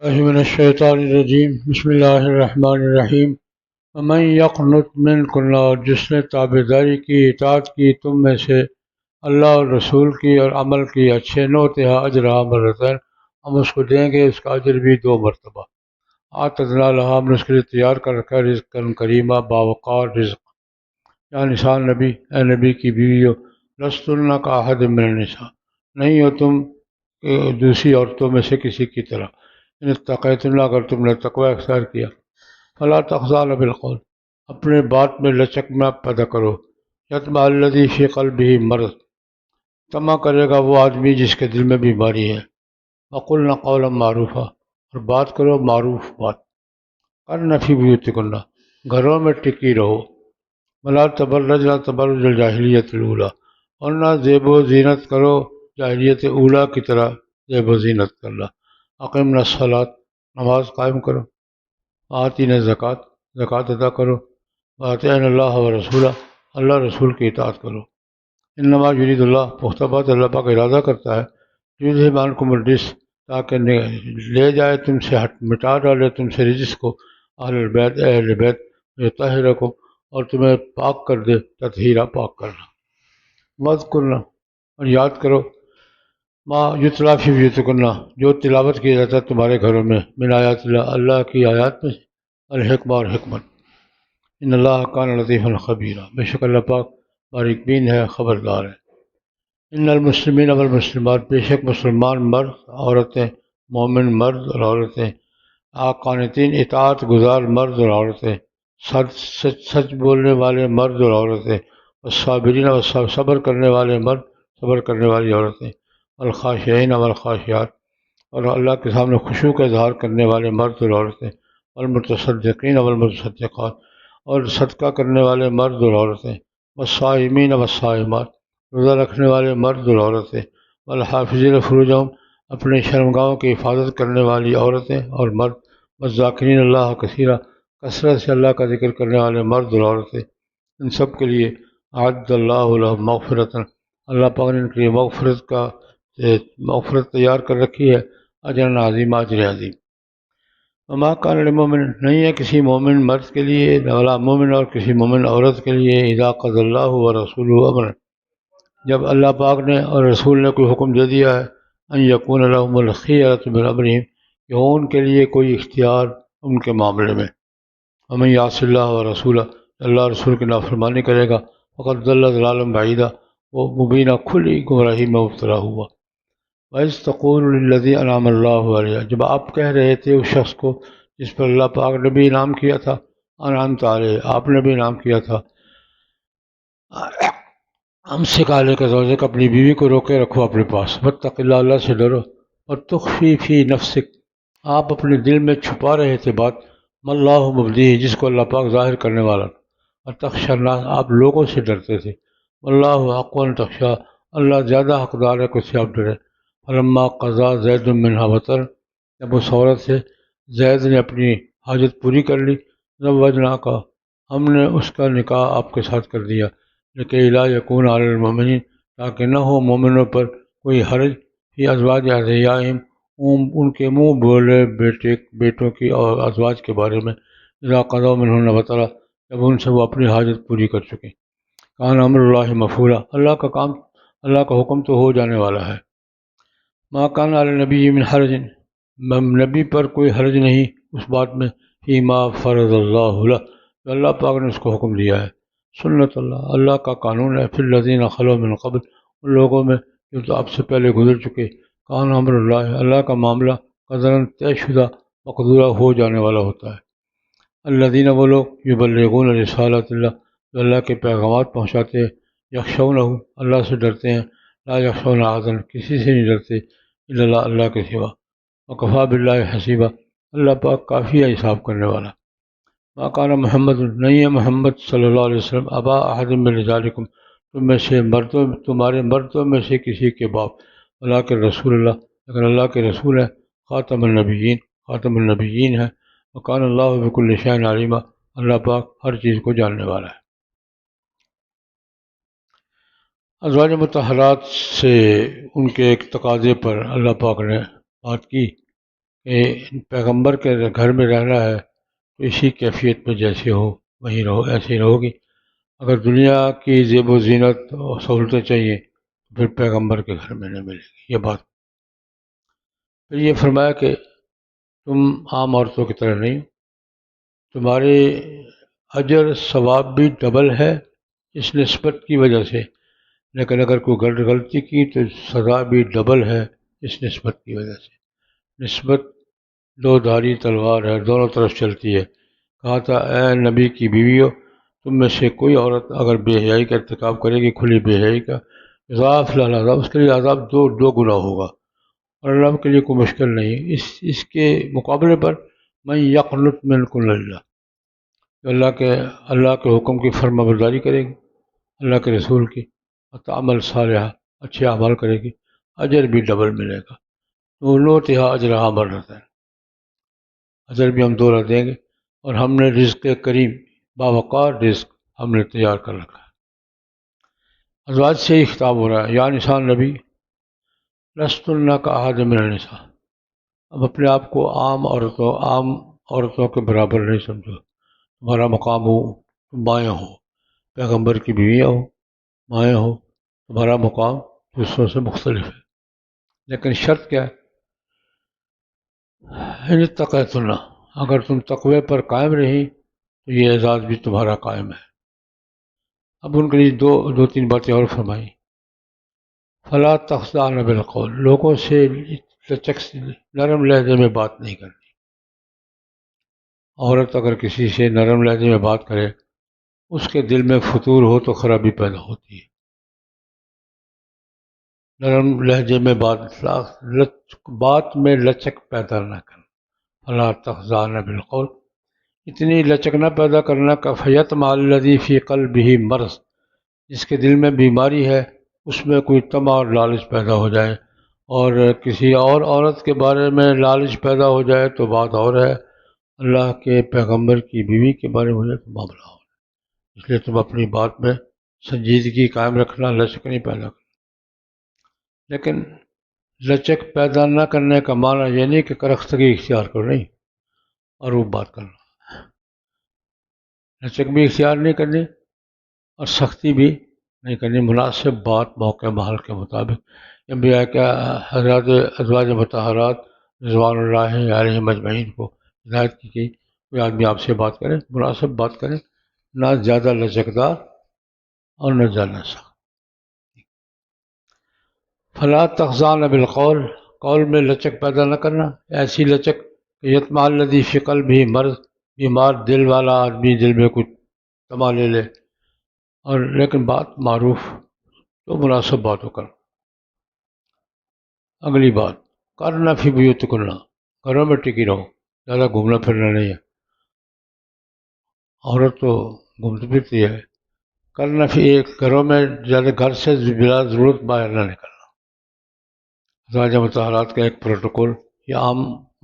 الله من الشیطان الرجیم بسم اللہ الرحمن الرحیم ومن یقنت منکن، اور جس نے تابعداری کی، اطاعت کی تم میں سے اللہ اور رسول کی اور عمل کی اچھے، نوتہا اجرہا مرتين، ہم اس کو دیں گے اس کا اجر بھی 2 مرتبہ۔ اعتدنا لہا، ہم نے اس کے لیے تیار کر رکھا ہے رزقا کریما، باوقار رزق۔ یا نساء نبی، اے نبی کی بیویوں، لستن کاحد من النساء، نہیں ہو تم دوسری عورتوں میں سے کسی کی طرح۔ ان اتقیتن، اگر تم نے تقوی اختیار کیا، فلا تخضعن بالقول، اپنے بات میں لچک نہ پیدا کرو۔ یطمع الذی فی قلبہ مرض، طمع کرے گا وہ آدمی جس کے دل میں بیماری ہے۔ وقلن قولا معروفا، اور بات کرو معروف بات۔ کرن فی بیوتکن، گھروں میں ٹکی رہو۔ ولا تبرجن تبرج الجاہلیت الاولی، اور نہ زیب و زینت کرو جاہلیت اولیٰ کی طرح زیب و زینت کرنا۔ اقمنا الصلاۃ، نماز قائم کرو۔ آتینا الزکوٰۃ، زکوٰۃ ادا کرو۔ واطعنا اللہ و رسولہ، اللہ رسول کی اطاعت کرو۔ انما یرید اللہ، پختہ بات اللہ پاک ارادہ کرتا ہے، یذہب عنکم الرجس، تاکہ لے جائے تم سے مٹا ڈالے تم سے رجس کو، اہل البیت، اہل بیت، یطہرکم، اور تمہیں پاک کر دے، تطہیرہ پاک کرنا۔ واذکرنا، اور یاد کرو، ما یتلی فی بیوتکن، جو تلاوت کیا جاتا ہے تمہارے گھروں میں، من آیات اللہ، اللہ کی آیات میں سے، الحکمہ، اور حکمت۔ ان اللہ کان لطیفا خبیرا، بے شک اللہ پاک باریک بین ہے، خبردار ہے۔ ان المسلمین والمسلمات، بے شک مسلمان مرد عورتیں، مومن مرد اور عورتیں، قانتین اطاعت گزار مرد اور عورتیں، سچ بولنے والے مرد اور عورتیں، والصابرین، اور صبر کرنے والے مرد، صبر کرنے والی عورتیں، والخاشعین والخاشعات، اور اللہ کے سامنے خشوع کا اظہار کرنے والے مرد اور عورتیں، والمتصدقین والمتصدقات، اور صدقہ کرنے والے مرد اور عورتیں، والصائمین والصائمات، روزہ رکھنے والے مرد اور عورتیں، والحافظین فروجہم، اپنے شرمگاہوں کی حفاظت کرنے والی عورتیں اور مرد، والذاکرین اللہ کثیرا، کثرت سے اللہ کا ذکر کرنے والے مرد اور عورتیں، ان سب کے لیے اعد اللہ لہم مغفرۃ، اللہ پاک نے ان کے لیے مغفرت تیار کر رکھی ہے، اجر عظیم، اجر عظیم۔ وما کان للمؤمن، نہیں ہے کسی مومن مرد کے لیے، ولا مومن، اور کسی مومن عورت کے لیے، اذا قضى اللہ ورسولہ امرا، جب اللہ پاک نے اور رسول نے کوئی حکم دے دیا ہے، ان یکون لهم الخیرۃ من امرہم، کہ ہو ان کے لیے کوئی اختیار ان کے معاملے میں۔ ومن یعص اللہ ورسولہ، اللہ رسول کی نافرمانی کرے گا، فقد ضل ضلالا بعیدا، وہ مبینہ کھلی گمراہی میں مبتلا ہوا۔ وَإِذْ تَقُولُ لِلَّذِي أَنْعَمَ اللَّهُ عَلَيْهِ، جب آپ کہہ رہے تھے اس شخص کو جس پر اللہ پاک نے بھی انعام کیا تھا، انعمت علیہ، آپ نے بھی انعام کیا تھا، امسک علیک زوجک، اپنی بیوی کو روکے رکھو اپنے پاس، واتق اللہ، اللہ سے ڈرو، وتخفی فی نفسک، آپ اپنے دل میں چھپا رہے تھے بات، ما اللہ مبدیہ، جس کو اللہ پاک ظاہر کرنے والا، وتخشی الناس، آپ لوگوں سے ڈرتے تھے، واللہ حق ان تخشی، اللہ زیادہ حقدار ہے کہ اس سے آپ ڈرے۔ فلما قضا زید منہا وطر، جب اس عورت سے زید نے اپنی حاجت پوری کر لی، زوجنا کا، ہم نے اس کا نکاح آپ کے ساتھ کر دیا، لکہ لا یکون علی المؤمنین، تاکہ نہ ہو مومنوں پر کوئی حرج، فی ازواج ادعیائہم، ان کے منہ بولے بیٹوں کی اور ازواج کے بارے میں، اذا قضوا منہن وطرا، جب ان سے وہ اپنی حاجت پوری کر چکے۔ کان امر اللہ مفعولا، اللہ کا کام، اللہ کا حکم تو ہو جانے والا ہے۔ ما کان علی النبی من حرج، نبی پر کوئی حرج نہیں اس بات میں، فیما فرض اللہ لہ، جو اللہ پاک نے اس کو حکم دیا ہے۔ سنت اللہ، اللہ کا قانون ہے، فی الذین خلو من قبل، ان لوگوں میں جو تو آپ سے پہلے گزر چکے، کان امر اللہ، اللہ کا معاملہ قدراً طے شدہ، مقدورہ ہو جانے والا ہوتا ہے۔ الذین، وہ لوگ، یبلغون رسالات اللہ، جو اللہ کے پیغامات پہنچاتے ہیں، یخشونہ، اللہ سے ڈرتے ہیں، لا یخشون احدا، کسی سے نہیں ڈرتے، الا اللہ، اللہ کے سوا، وکفی باللہ حسیبا، اللہ پاک کافی ہے حساب کرنے والا۔ ما کان محمد، نہیں ہے محمد صلی اللہ علیہ وسلم، ابا احد من رجالکم، تم میں سے مردوں، تمہارے مردوں میں سے کسی کے باپ، ولکن رسول اللہ، لیکن اللہ کے رسول ہے، خاتم النبیین، خاتم النبیین ہے، وکان اللہ بکل شیء علیما، اللہ پاک ہر چیز کو جاننے والا ہے۔ ازواج مطہرات سے ان کے ایک تقاضے پر اللہ پاک نے بات کی کہ پیغمبر کے گھر میں رہنا ہے تو اسی کیفیت میں جیسے ہو وہیں رہو، ایسے ہی رہو گی۔ اگر دنیا کی زیب و زینت اور سہولتیں چاہیے تو پھر پیغمبر کے گھر میں نہیں ملے گی یہ بات۔ پھر یہ فرمایا کہ تم عام عورتوں کی طرح نہیں، تمہارے اجر ثواب بھی ڈبل ہے اس نسبت کی وجہ سے، لیکن اگر کوئی غلطی کی تو سزا بھی ڈبل ہے اس نسبت کی وجہ سے۔ نسبت دو دھاری تلوار ہے، دونوں طرف چلتی ہے۔ کہا تھا اے نبی کی بیویوں، تم میں سے کوئی عورت اگر بے حیائی کا ارتکاب کرے گی، کھلی بے حیائی کا، اضاف العذاب، اس کے لیے عذاب دو گنا ہوگا، اور اللہ کے لیے کوئی مشکل نہیں۔ اس کے مقابلے پر من یقنط منکن اللہ، جو اللہ کے حکم کی فرما برداری کرے گی، اللہ کے رسول کی، اور عمل صالحہ، اچھے اعمال کرے گی، اجر بھی ڈبل ملے گا۔ دونوں تہا اجرہا مرتين، اجر بھی ہم دو دیں گے، اور ہم نے رزق کریم، باوقار رزق ہم نے تیار کر رکھا ہے۔ ازواج سے ہی خطاب ہو رہا ہے، یا نساء نبی لستن کاحد من النساء، اب اپنے آپ کو عام عورتوں کے برابر نہیں سمجھو، تمہارا مقام ہو، تم مائیں ہو، پیغمبر کی بیویاں ہو، مائیں ہو، تمہارا مقام دوسروں سے مختلف ہے، لیکن شرط کیا ہے؟ ان اتقیتن، اگر تم تقوی پر قائم رہی تو یہ اعزاز بھی تمہارا قائم ہے۔ اب ان کے لیے دو تین باتیں اور فرمائی۔ فلا تخضعن بالقول، لوگوں سے نرم لہجے میں بات نہیں کرنی۔ عورت اگر کسی سے نرم لہجے میں بات کرے، اس کے دل میں فتور ہو تو خرابی پیدا ہوتی ہے۔ نرم لہجے میں بات میں لچک پیدا نہ کرنا۔ فلا تخضعن بالقول، اتنی لچک نہ پیدا کرنا کہ فیطمع الذی فی قلبہ مرض، جس کے دل میں بیماری ہے اس میں کوئی طمع اور لالچ پیدا ہو جائے، اور کسی اور عورت کے بارے میں لالچ پیدا ہو جائے تو بات اور ہے، اللہ کے پیغمبر کی بیوی کے بارے میں ہو جائے تو معاملہ ہو۔ اس لیے تم اپنی بات میں سنجیدگی قائم رکھنا، لچک نہیں پیدا کرنا۔ لیکن لچک پیدا نہ کرنے کا معنی یہ نہیں کہ کرختگی اختیار کرو، نہیں، اور وہ بات کرنا، لچک بھی اختیار نہیں کرنی اور سختی بھی نہیں کرنی، مناسب بات موقع محل کے مطابق۔ انبیاء کیا حضرات ازواج مطہرات رضوان اللہ علیہم اجمعین کو ہدایت کی گئی، کوئی آدمی آپ سے بات کرے مناسب بات کرے، نہ زیادہ لچکدار اور نہ زیادہ سخت۔ فلا تخضعن بالقول، قول میں لچک پیدا نہ کرنا، ایسی لچک کہ یطمع الذی فی قلبہ مرض، بیمار دل والا آدمی دل میں کچھ طمع لے لے، اور لیکن بات معروف تو مناسب بات ہو کر۔ اگلی بات، کرنا فی بیوتکن، گھروں میں ٹکی رہو، زیادہ گھومنا پھرنا نہیں ہے، عورت تو گھومتی پھرتی ہے۔ کرنا فی ایک گھروں میں، زیادہ گھر سے بلا ضرورت باہر نہ نکلنا۔ ازواج مطہرات کا ایک پروٹوکول، یہ عام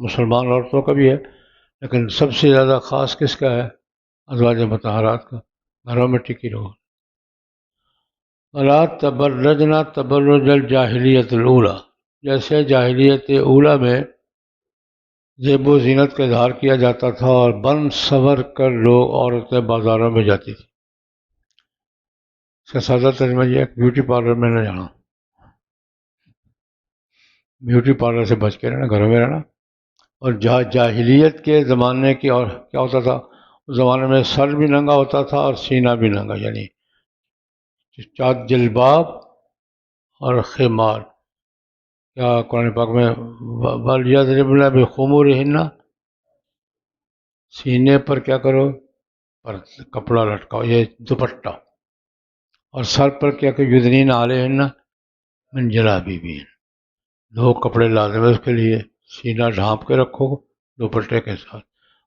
مسلمان عورتوں کا بھی ہے، لیکن سب سے زیادہ خاص کس کا ہے؟ ازواج مطہرات کا، گھروں میں ٹکی رہو۔ ولا تبرجنا تبرج الجاہلیت الاولی، جیسے جاہلیت اولی میں زیب و زینت کا اظہار کیا جاتا تھا اور بن سنور کر لوگ عورتیں بازاروں میں جاتی تھیں۔ اس کا سادہ ترجمہ یہ ہے کہ بیوٹی پارلر میں نہ جانا، بیوٹی پارلر سے بچ کے رہنا، گھروں میں رہنا۔ اور جاہلیت کے زمانے کی، اور کیا ہوتا تھا اس زمانے میں؟ سر بھی ننگا ہوتا تھا اور سینہ بھی ننگا، یعنی جلباب اور خمار۔ کیا قرآن پاک میں وَلْيَضْرِبْنَ بِخُمُورِهِنَّ، سینے پر کیا کرو؟ پر کپڑا لٹکاؤ، یہ دوپٹہ، اور سر پر کیا کہ یدنین علیہن من جلابیبہن، دو کپڑے لازم ہے اس کے لیے، سینہ ڈھانپ کے رکھو دوپٹے کے ساتھ،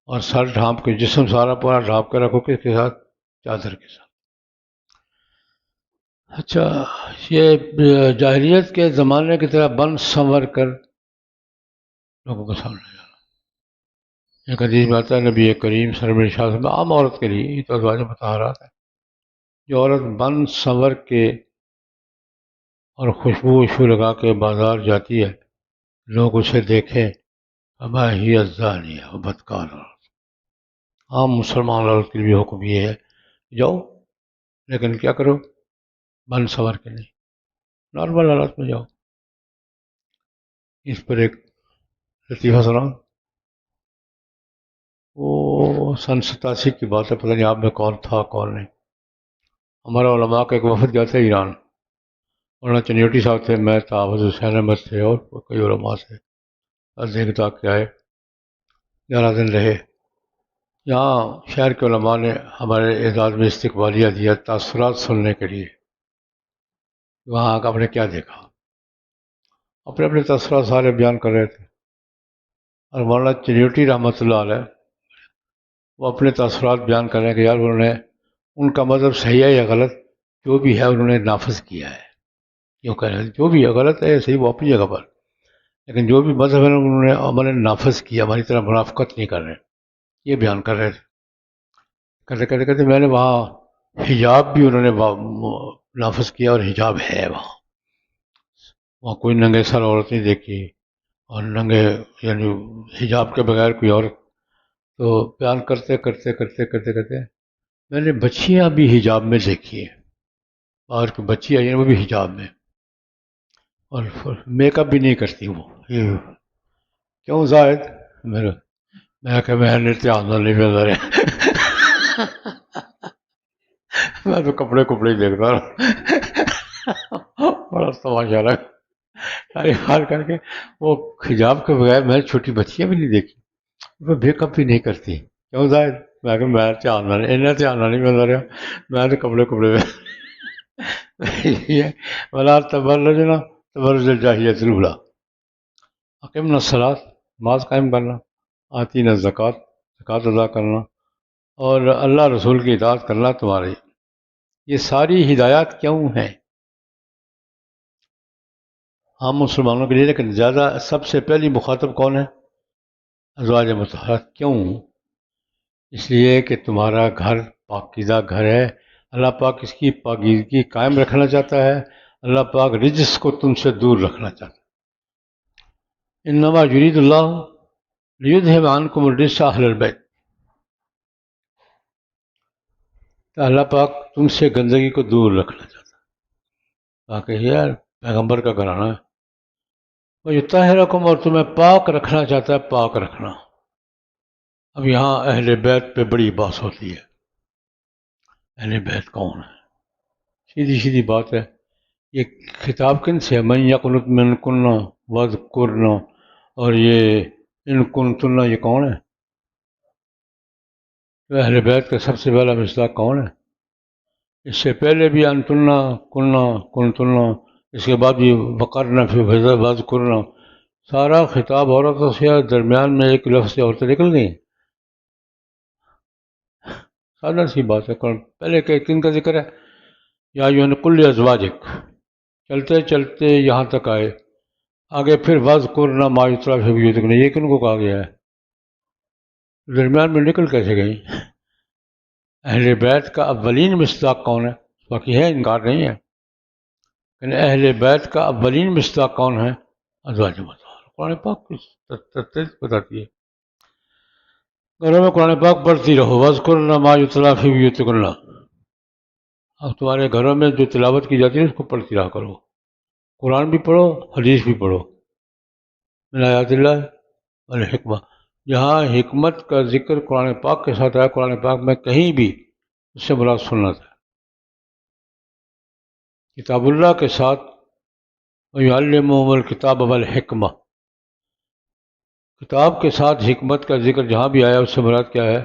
اور سر ڈھانپ کے، جسم سارا پورا ڈھانپ کے رکھو، کس کے ساتھ؟ چادر کے ساتھ۔ اچھا، یہ جاہلیت کے زمانے کی طرح بن سنور کر لوگوں کے سامنے جانا۔ ایک حدیث میں آتا ہے نبی کریم صلی اللہ علیہ وسلم، عام عورت کے لیے، یہ تو ازواج مطہرات ہے، جو عورت بن سنور کے اور خوشبو وشبو لگا کے بازار جاتی ہے، لوگ اسے دیکھیں وما ہی الزانیہ وہ بدکار عورت. عام مسلمان عورت کے لیے حکم یہ ہے جاؤ، لیکن کیا کرو، بن سنور کے نہیں، نارمل حالات میں جاؤ. اس پر ایک لطیفہ سناؤں. وہ سن 87 کی بات ہے، پتہ نہیں آپ میں کون تھا کون نہیں. ہمارا علماء کا ایک وفد گیا تھا ایران. مولانا چنیوٹی صاحب تھے، میں تھا، حافظ حسین احمد تھے، اور کئی علماء تھے. دیکھ تاک کے آئے، 11 دن رہے. یہاں شہر کے علماء نے ہمارے اعزاز میں استقبالیہ دیا تاثرات سننے کے لیے. وہاں آپ نے کیا دیکھا، اپنے اپنے تاثرات سارے بیان کر رہے تھے. اور مولانا چنیوٹی رحمۃ اللہ علیہ وہ اپنے تاثرات بیان کر رہے ہیں کہ یار انہوں نے، ان کا مذہب صحیح ہے یا غلط، جو بھی ہے انہوں نے نافذ کیا ہے. کیوں کہہ رہے ہیں جو بھی ہے غلط ہے صحیح، وہ اپنی جگہ پر، لیکن جو بھی مذہب ہے انہوں نے عملاً نافذ کیا، ہماری طرح منافقت نہیں کر رہے. یہ بیان کر رہے تھے. کہتے میں نے وہاں حجاب بھی انہوں نے نافذ کیا، اور حجاب ہے وہاں کوئی ننگے سر عورت نہیں دیکھی، اور ننگے یعنی حجاب کے بغیر کوئی عورت. تو بیان کرتے کرتے کرتے کرتے کرتے میں نے بچیاں بھی حجاب میں دیکھی ہیں، اور کی بچی آئی ہیں وہ بھی حجاب میں، اور میک اپ بھی نہیں کرتی وہ. یہ کیوں زائد؟ میں کہ میں نے دھیان نہیں مل رہے. میں تو کپڑے ہی دیکھتا رہا. بڑا تماشا لگا. ساری حال کر کے وہ حجاب کے بغیر میں نے چھوٹی بچیاں بھی نہیں دیکھی، وہ میک اپ بھی نہیں کرتی. کیوں زائد؟ میں کہ میں دھیان نہیں مل رہا، میں تو کپڑے میں. یہ ولا تبرجنا تبرج الجاہلیۃ الاولیٰ، اقیمنا الصلاۃ، نماز قائم کرنا، آتینا الزکوٰۃ، زکوٰۃ ادا کرنا، اور اللہ رسول کی اطاعت کرنا تمہاری. یہ ساری ہدایات کیوں ہیں عام مسلمانوں کے لیے، لیکن زیادہ سب سے پہلی مخاطب کون ہے؟ ازواج مطہرات. کیوں؟ اس لیے کہ تمہارا گھر پاکیزہ گھر ہے، اللہ پاک اس کی پاکیزگی قائم رکھنا چاہتا ہے، اللہ پاک رجس کو تم سے دور رکھنا چاہتا ہے. انما یرید اللہ لیذھب عنکم الرجس اہل البیت. تو اللہ پاک تم سے گندگی کو دور رکھنا چاہتا ہے. باقی یار پیغمبر کا گھرانہ ہے. وَیُطَہِّرَکُم، اور تمہیں پاک رکھنا چاہتا ہے، پاک رکھنا. اب یہاں اہل بیت پہ بڑی بحث ہوتی ہے. اہل بیت کون ہے؟ سیدھی بات ہے. یہ خطاب کن سے ہے؟ من یقنط منکن واذکرن، اور یہ ان کنتن، یہ کون ہے؟ تو اہل بیت کا سب سے پہلا مصداق کون ہے؟ اس سے پہلے بھی انتن کننا کنتن، اس کے بعد بھی وقرن فی واذکرن. سارا خطاب عورتوں سے، درمیان میں ایک لفظ سے عورتیں نکل گئیں. سادہ سی بات ہے. پہلے کہ کن کا ذکر ہے؟ یا ایھا قل ازواجک، چلتے چلتے یہاں تک آئے، آگے پھر واذکرن ما یتلیٰ فی بیوتکن. یہ کن کو کہا گیا ہے؟ درمیان میں نکل کیسے گئیں؟ اہل بیت کا اولین مصداق کون ہے؟ باقی ہے، انکار نہیں ہے، لیکن اہل بیت کا اولین مصداق کون ہے؟ ازواج مطہرات. قرآن پاک کی بتاتی ہے. گھروں میں قرآن پاک پڑھتی رہو. واذکرن ما یتلیٰ فی بیوتکن، اب تمہارے گھروں میں جو تلاوت کی جاتی ہے اس کو پڑھتی رہا کرو. قرآن بھی پڑھو، حدیث بھی پڑھو. من آیات اللہ والحکمہ، جہاں حکمت کا ذکر قرآن پاک کے ساتھ آیا، قرآن پاک میں کہیں بھی اس سے مراد سنت ہے. کتاب اللہ کے ساتھ وَيُعَلِّمُهُمُ الْكِتَابَ وَالْحِکمہ، کتاب کے ساتھ حکمت کا ذکر جہاں بھی آیا اس سے مراد کیا ہے؟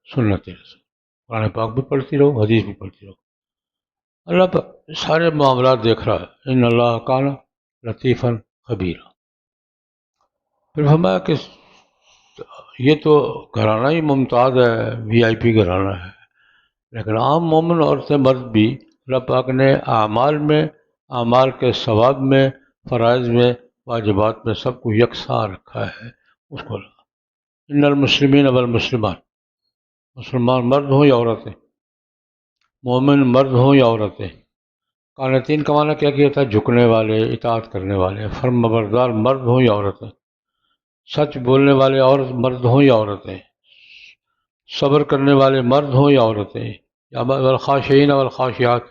سنت رسول. قرآن پاک بھی پڑھتی رہو، حدیث بھی پڑھتی رہو. اللہ پاک سارے معاملات دیکھ رہا ہے. ان اللہ کان لطیفا خبیرا. پھر فرمایا کہ یہ تو گھرانہ ہی ممتاز ہے، وی آئی پی گھرانہ ہے، لیکن عام مومن عورتیں مرد بھی اللہ پاک نے اعمال میں، اعمال کے ثواب میں، فرائض میں، واجبات میں سب کو یکساں رکھا ہے. اس کو ان المسلمین والمسلمات، مسلمان مرد ہوں یا عورتیں، مومن مرد ہوں یا عورتیں. قانتین کا معنی کیا تھا؟ جھکنے والے، اطاعت کرنے والے، فرما بردار مرد ہوں یا عورتیں. سچ بولنے والے عورت مرد ہوں یا عورتیں، صبر کرنے والے مرد ہوں یا عورتیں، یا والخاشعین والخاشعات،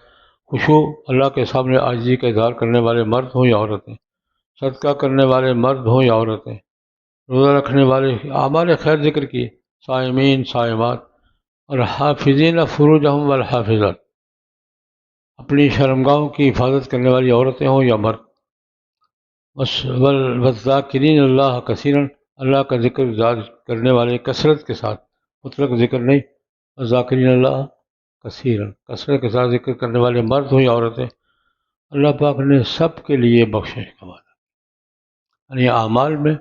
خشوع اللہ کے سامنے عاجزی کا اظہار کرنے والے مرد ہوں یا عورتیں، صدقہ کرنے والے مرد ہوں یا عورتیں، روزہ رکھنے والے، اعمال خیر ذکر کیے، صائمین صائمات، اور حافظین فروجہم والحافظات، اپنی شرمگاہوں کی حفاظت کرنے والی عورتیں ہوں یا مرد، والذاکرین اللہ کثیرا، اللہ کا ذکر کرنے والے کثرت کے ساتھ، مطلق ذکر نہیں، ذاکرین اللہ کثیرا، کثرت کے ساتھ ذکر کرنے والے مرد ہوں یا عورتیں، اللہ پاک نے سب کے لیے بخشش کا وعدہ، یعنی اعمال میں،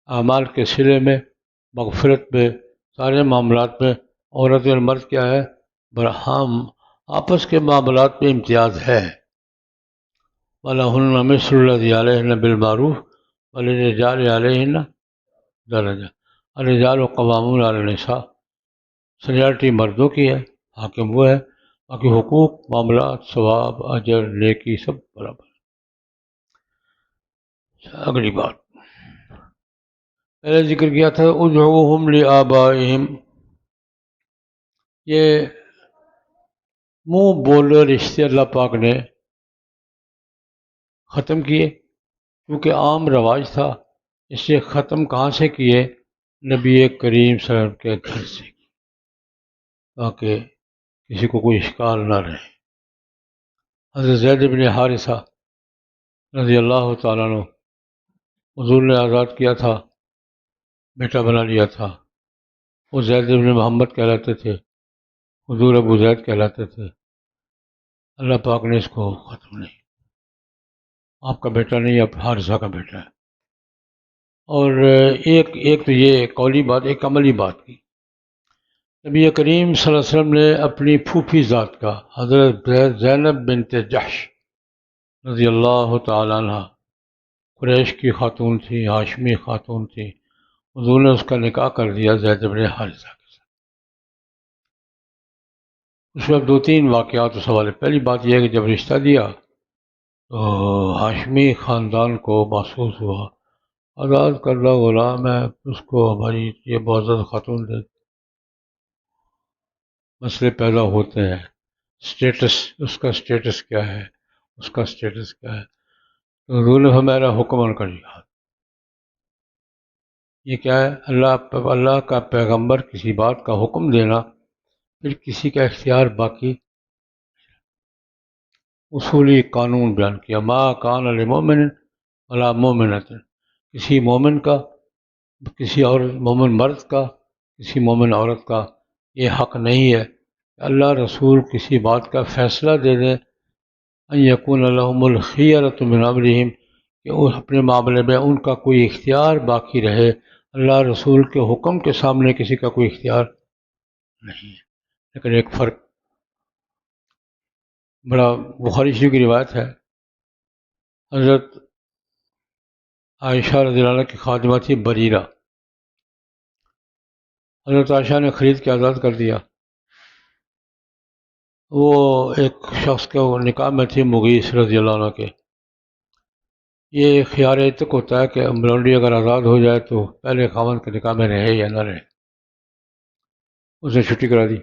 اعمال کے صلے میں، مغفرت میں، سارے معاملات میں عورت اور مرد کیا ہے، برہم آپس کے معاملات میں امتیاز ہے۔ وَلَهُنَّ مِثْلُ الَّذِي عَلَيْهِنَّ بِالْمَعْرُوفِ وَلِلرِّجَالِ عَلَيْهِنَّ دَرَجَةٌ الرِّجَالُ قَوَّامُونَ عَلَى النِّسَاءِ، سینیارٹی مردوں کی ہے، حاکم وہ ہے، باقی حقوق، معاملات، ثواب، اجر، نیکی سب برابر۔ اگلی بات پہلے ذکر کیا تھا، ادعوہم لآبائہم، یہ منہ بولے رشتے اللہ پاک نے ختم کیے، کیونکہ عام رواج تھا، اس سے ختم کہاں سے کیے؟ نبی کریم صلی اللہ علیہ وسلم کے گھر سے، تاکہ کسی کو کوئی اشکال نہ رہے۔ حضرت زید بن حارثہ رضی اللہ تعالیٰ عنہ، حضور نے آزاد کیا تھا، بیٹا بنا لیا تھا، وہ زید بن محمد کہلاتے تھے، حضور ابو زید کہلاتے تھے، اللہ پاک نے اس کو ختم نہیں، آپ کا بیٹا نہیں، اب حارثہ کا بیٹا ہے۔ اور ایک تو یہ قولی بات، ایک عملی بات کی، نبی کریم صلی اللہ علیہ وسلم نے اپنی پھوپھی ذات کا، حضرت زینب بنت جحش رضی اللہ تعالیٰ عنہ، قریش کی خاتون تھی، ہاشمی خاتون تھی، حضور نے اس کا نکاح کر دیا زید بن حارثہ کے ساتھ۔ اس وقت دو تین واقعات اس حوالے، پہلی بات یہ ہے کہ جب رشتہ دیا تو ہاشمی خاندان کو محسوس ہوا آزاد کردہ غلام ہے، اس کو ہماری یہ معزز خاتون دے، مسئلے پیدا ہوتے ہیں، اسٹیٹس، اس کا اسٹیٹس کیا ہے، اس کا اسٹیٹس کیا ہے، تو حضور نے ہمارا حکم کر دیا۔ یہ کیا ہے؟ اللہ کا پیغمبر کسی بات کا حکم دینا، پھر کسی کا اختیار باقی، اصولی قانون بیان کیا، ما کان لمؤمن ولا مومنۃ، کسی مومن کا، کسی اور مومن مرد کا، کسی مومن عورت کا یہ حق نہیں ہے کہ اللہ رسول کسی بات کا فیصلہ دے دیں، ان یکون لہم الخیرۃ من امرہم، کہ وہ اپنے معاملے میں ان کا کوئی اختیار باقی رہے، اللہ رسول کے حکم کے سامنے کسی کا کوئی اختیار نہیں ہے۔ لیکن ایک فرق، بڑا بخاری شریف کی روایت ہے، حضرت عائشہ رضی اللہ عنہ کی خادمہ تھی بریرہ، حضرت عائشہ نے خرید کے آزاد کر دیا، وہ ایک شخص کے نکاح میں تھی، مغیث رضی اللہ عنہ کے۔ یہ خیار تک ہوتا ہے کہ لونڈی اگر آزاد ہو جائے تو پہلے خاوند کے نکاح میں رہے یا نہ رہے، اس نے چھٹی کرا دی،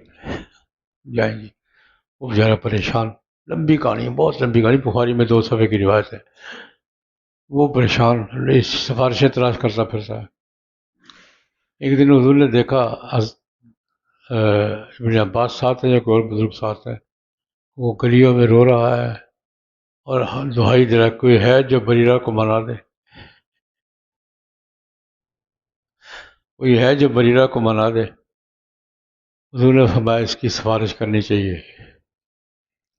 جائیں گی، وہ بیچارہ پریشان، لمبی کہانی، بہت لمبی کہانی، بخاری میں 2 صفحے کی روایت ہے، وہ پریشان، سفارشیں تلاش کرتا پھرتا ہے۔ ایک دن حضور نے دیکھا ابن عباس ساتھ ہے یا کوئی اور بزرگ ساتھ ہے، وہ گلیوں میں رو رہا ہے اور دہائی دے رہا ہے، کوئی ہے جو بریرہ کو منا دے، کوئی ہے جو بریرہ کو منا دے۔ حضور نے فرمایا اس کی سفارش کرنی چاہیے۔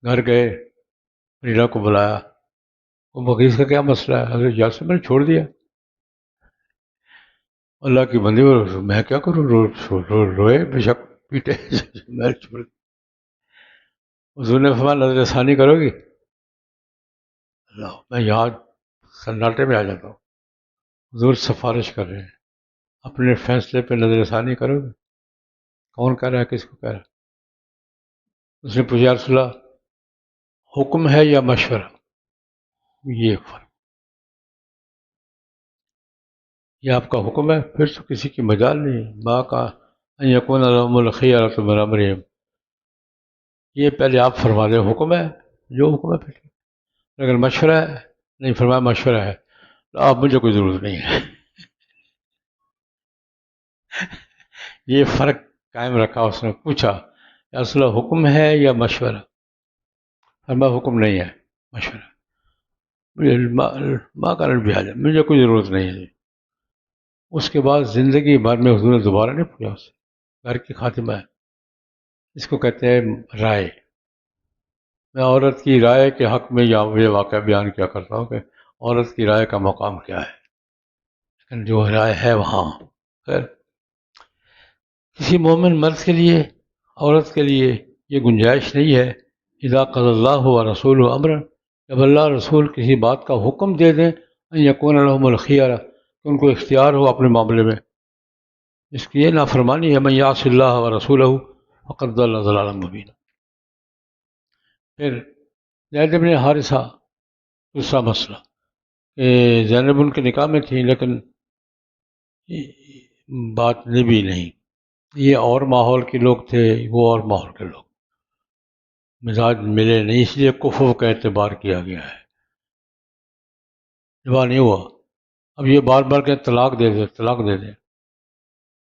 گھر گئے، بریرہ کو بلایا، وہ مغیث کا کیا مسئلہ ہے؟ حضرت یاسر میں نے چھوڑ دیا، اللہ کی بندی، میں کیا کروں، روئے بے شک پیٹے، میں چھوڑ دیا۔ حضور نے فرمایا نظر ثانی کرو گی؟ اللہ، میں یہاں سناٹے میں آ جاتا ہوں، حضور سفارش کر رہے ہیں، اپنے فیصلے پہ نظر ثانی کرو گے؟ کون کہہ رہا ہے، کس کو کہہ رہا ہے؟ اس نے پوچھا یا رسول اللہ حکم ہے یا مشورہ؟ یہ فرق، یہ آپ کا حکم ہے، پھر تو کسی کی مجال نہیں، ماں کا ان یکون لهم الخیرۃ من امرہم، یہ پہلے آپ فرما دیں حکم ہے، جو حکم ہے پھر اگر مشورہ ہے، نہیں فرمایا مشورہ ہے تو آپ مجھے کوئی ضرورت نہیں ہے۔ یہ فرق قائم رکھا، اس نے پوچھا اصل حکم ہے یا مشورہ؟ فرمایا حکم نہیں ہے، مشورہ۔ مجھے ماں کا بھی حال ہے، مجھے کوئی ضرورت نہیں ہے۔ اس کے بعد زندگی بھر میں حضور نے دوبارہ نہیں پوچھا اس سے، گھر کی خاتمہ ہے، اس کو کہتے ہیں رائے۔ میں عورت کی رائے کے حق میں یہ واقعہ بیان کیا کرتا ہوں کہ عورت کی رائے کا مقام کیا ہے، لیکن جو رائے ہے وہاں خیر کسی مومن مرد کے لیے، عورت کے لیے یہ گنجائش نہیں ہے اذا قضى اللہ و رسول امرا، جب اللہ رسول کسی بات کا حکم دے دیں ان یکون لهم الخیارہ، کہ ان کو اختیار ہو اپنے معاملے میں، اس کی یہ نافرمانی ہے من یعص اللہ و رسولہ فقد ضل ضلالا مبینا۔ پھر زید بن حارثہ، دوسرا مسئلہ کہ زینب ان کے نکاح میں تھی لیکن بات نبی نہیں، یہ اور ماحول کے لوگ تھے، وہ اور ماحول کے لوگ، مزاج ملے نہیں، اس لیے کفو کا اعتبار کیا گیا ہے، نباہ نہیں ہوا۔ اب یہ بار بار کہ طلاق دے دے طلاق دے دے،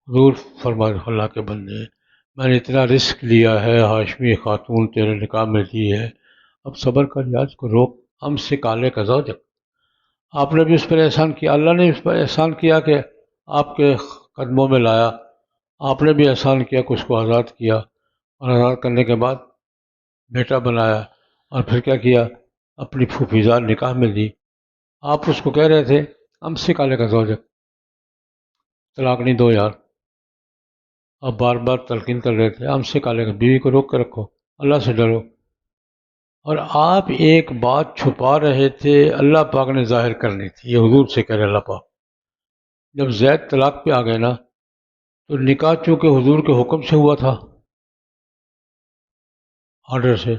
حضور فرمائے اللہ کے بندے میں نے اتنا رسک لیا ہے، ہاشمی خاتون تیرے نکاح میں دی ہے، اب صبر کر یا اس کو روک، ہم سے کالے کا زوجک، آپ نے بھی اس پر احسان کیا، اللہ نے اس پر احسان کیا کہ آپ کے قدموں میں لایا، آپ نے بھی احسان کیا کہ اس کو آزاد کیا، اور آزاد کرنے کے بعد بیٹا بنایا، اور پھر کیا کیا، اپنی پھوپھیزاد نکاح میں دی، آپ اس کو کہہ رہے تھے ہم سے کالے کا زوجک، طلاق نہیں دو یار، آپ بار بار تلقین کر رہے تھے ہم سے کالے کا، بیوی کو روک کے رکھو، اللہ سے ڈرو، اور آپ ایک بات چھپا رہے تھے اللہ پاک نے ظاہر کرنی تھی، یہ حضور سے کہہ رہے اللہ پاک۔ جب زید طلاق پہ آ گئے نا تو نکاح چونکہ حضور کے حکم سے ہوا تھا، آرڈر سے،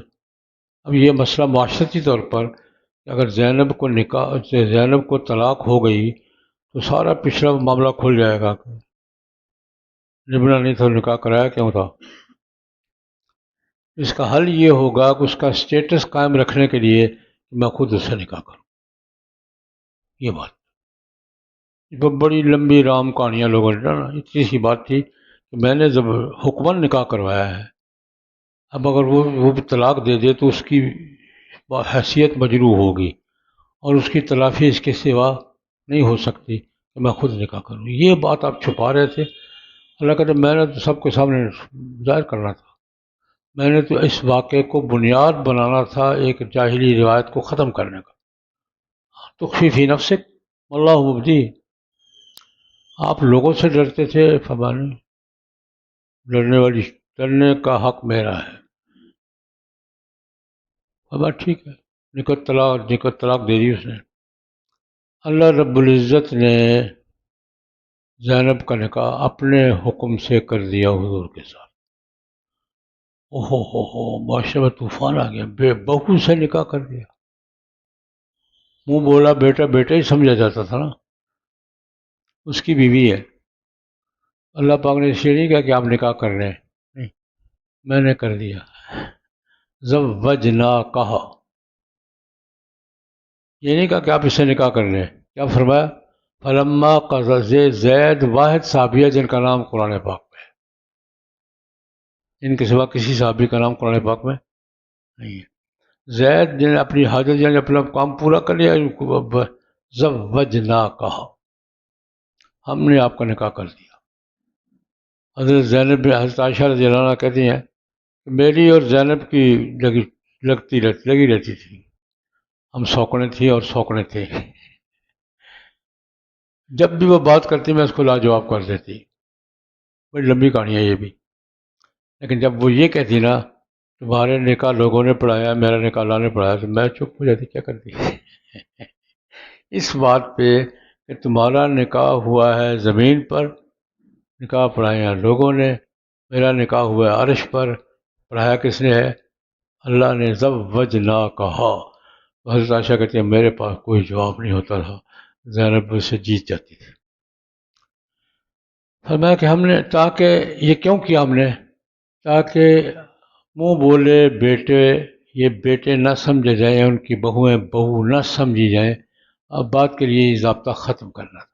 اب یہ مسئلہ معاشرتی طور پر کہ اگر زینب کو طلاق ہو گئی تو سارا پچھلا معاملہ کھل جائے گا، نبنا نہیں تھا نکاح کرایا کیوں تھا؟ اس کا حل یہ ہوگا کہ اس کا اسٹیٹس قائم رکھنے کے لیے کہ میں خود اس سے نکاح کروں، یہ بات بڑی لمبی رام کہانیاں لوگوں نے ڈالا، اتنی سی بات تھی کہ میں نے جب حکمن نکاح کروایا ہے، اب اگر وہ بھی طلاق دے دے تو اس کی حیثیت مجروح ہوگی اور اس کی تلافی اس کے سوا نہیں ہو سکتی کہ میں خود نکاح کروں، یہ بات آپ چھپا رہے تھے، اللہ کہتے میں نے تو سب کے سامنے ظاہر کرنا تھا، میں نے تو اس واقعے کو بنیاد بنانا تھا ایک جاہلی روایت کو ختم کرنے کا، تخفی فی نفسک واللہ مبدی، آپ لوگوں سے ڈرتے تھے، فرمانے ڈرنے کا حق میرا ہے، اب ٹھیک ہے، نکت طلاق دے دی اس نے۔ اللہ رب العزت نے زینب کا نکاح اپنے حکم سے کر دیا حضور کے ساتھ، ہو معاشرے میں طوفان آ گیا، بے بہو سے نکاح کر دیا، منہ بولا بیٹا بیٹا ہی سمجھا جاتا تھا نا، اس کی بیوی ہے، اللہ پاک نے اس لیے نہیں کہا کہ آپ نکاح کر رہے ہیں، نہیں، میں نے کر دیا، زوجنا کہا، یہ نہیں کہا کہ آپ اس سے نکاح کر لیں، کیا فرمایا فلما قضى زید واحد صحابیہ جن کا نام قرآن پاک میں ہے، ان کے سوا کسی صحابی کا نام قرآن پاک میں نہیں ہے، زید جن اپنی حاجت یعنی اپنا کام پورا کر لیا، زوجنا کہا، ہم نے آپ کا نکاح کر دیا۔ حضرت زینب بن حضرت عائشہ رضی اللہ عنہ کہتی ہیں کہ میری اور زینب کی لگی رہتی تھی، ہم سوکنے تھی اور سوکنے تھے، جب بھی وہ بات کرتی میں اس کو لاجواب کر دیتی، بڑی لمبی کہانی ہے یہ بھی، لیکن جب وہ یہ کہتی نا تمہارے نکاح لوگوں نے پڑھایا میرا نکاح اللہ نے پڑھایا، تو میں چپ ہو جاتی، کیا کرتی اس بات پہ کہ تمہارا نکاح ہوا ہے زمین پر، نکاح پڑھایا لوگوں نے، میرا نکاح ہوا ہے عرش پر، پڑھایا کس نے ہے؟ اللہ نے، زوجنا کہا۔ حضرت عائشہ کہتی ہے میرے پاس کوئی جواب نہیں ہوتا تھا، زینب سے جیت جاتی تھی، فرمایا کہ ہم نے تاکہ یہ کیوں کیا ہم نے، تاکہ منہ بولے بیٹے یہ بیٹے نہ سمجھے جائیں، ان کی بہویں بہو نہ سمجھی جائیں۔ اب بات کے لیے یہ ضابطہ ختم کرنا تھا،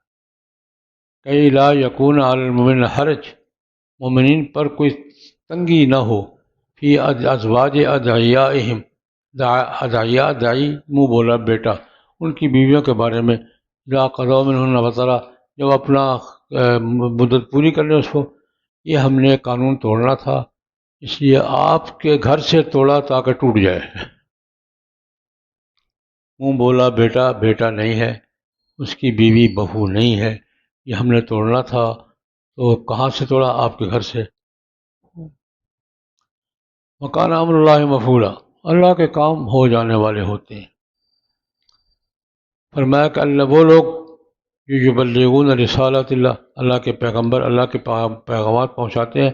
کئی لا یکون علی المؤمن حرج، مومنین پر کوئی تنگی نہ ہو، فی ازواج ادعیائہم، ادعیاء دائی منہ بولا بیٹا، ان کی بیویوں کے بارے میں، اذا قضوا منہن وطرا، جب اپنا مدت پوری کر لیں اس کو۔ یہ ہم نے قانون توڑنا تھا، اس لیے آپ کے گھر سے توڑا تاکہ ٹوٹ جائے۔ منہ بولا بیٹا بیٹا نہیں ہے، اس کی بیوی بہو نہیں ہے، یہ ہم نے توڑنا تھا۔ تو کہاں سے توڑا؟ آپ کے گھر سے۔ وکان امر اللہ مفعولا، اللہ کے کام ہو جانے والے ہوتے ہیں۔ فرمایا کہ اللہ وہ لوگ جو یبلغون رسالات اللہ، اللہ کے پیغمبر اللہ کے پیغامات پہنچاتے ہیں،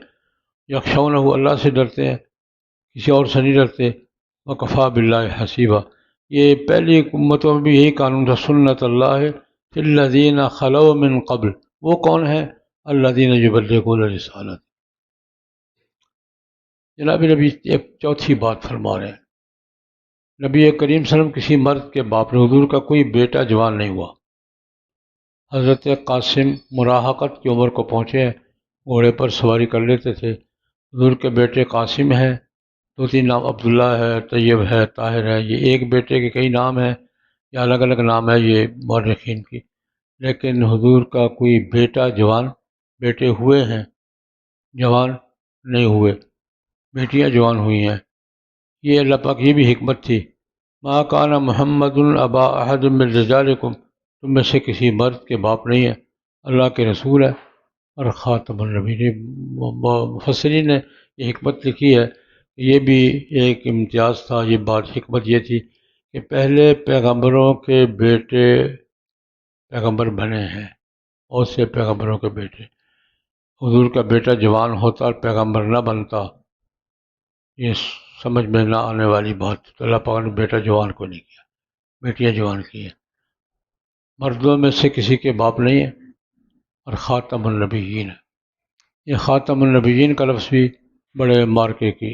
یخشونہ، اللہ سے ڈرتے ہیں، کسی اور سے نہیں ڈرتے۔ وکفیٰ باللہ حسیبہ، یہ پہلی امتوں میں بھی یہی قانون تھا، سنت اللہ فی الذین خلو من قبل، وہ کون ہیں؟ الذین یبلغون رسالات۔ جناب نبی ایک چوتھی بات فرما رہے ہیں، نبی کریم صلی اللہ علیہ وسلم کسی مرد کے باپ نے، حضور کا کوئی بیٹا جوان نہیں ہوا۔ حضرت قاسم مراہقت کی عمر کو پہنچے، گھوڑے پر سواری کر لیتے تھے۔ حضور کے بیٹے قاسم ہیں، دو تین نام، عبداللہ ہے، طیب ہے، طاہر ہے، یہ ایک بیٹے کے کئی نام ہیں یا الگ الگ نام ہے یہ مورخین کی، لیکن حضور کا کوئی بیٹا جوان، بیٹے ہوئے ہیں جوان نہیں ہوئے، بیٹیاں جوان ہوئی ہیں۔ یہ اللہ پاک کی بھی حکمت تھی، ما کان محمد ابا احد من رجالکم، تم میں سے کسی مرد کے باپ نہیں ہے، اللہ کے رسول ہے اور خاتم النبیین۔ مفسرین نے یہ حکمت لکھی ہے، یہ بھی ایک امتیاز تھا، یہ بات حکمت یہ تھی کہ پہلے پیغمبروں کے بیٹے پیغمبر بنے ہیں، اور سے پیغمبروں کے بیٹے، حضور کا بیٹا جوان ہوتا اور پیغمبر نہ بنتا، یہ سمجھ میں نہ آنے والی بات۔ تو اللہ پاک نے بیٹا جوان کو نہیں کیا، بیٹیاں جوان کی ہیں۔ مردوں میں سے کسی کے باپ نہیں ہے، اور خاتم النبیین ہے۔ یہ خاتم النبیین کا لفظ بھی بڑے مارکے کی،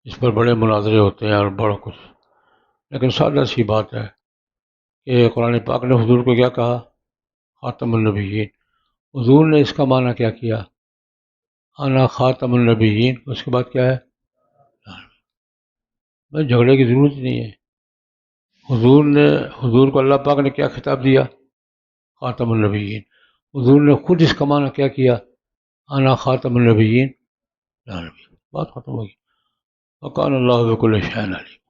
اس پر بڑے مناظرے ہوتے ہیں اور بڑا کچھ، لیکن سادہ سی بات ہے کہ قرآن پاک نے حضور کو کیا کہا؟ خاتم النبیین۔ حضور نے اس کا معنی کیا کیا؟ انا خاتم النبیین، اس کے بعد کیا ہے؟ بس جھگڑے کی ضرورت ہی نہیں ہے۔ حضور کو اللہ پاک نے کیا خطاب دیا؟ خاتم النبیین۔ حضور نے خود اس کا معنی کیا کیا؟ انا خاتم النبیین، لا نبی، بات ختم ہوگی۔ وکان اللہ بکل شیء علیم۔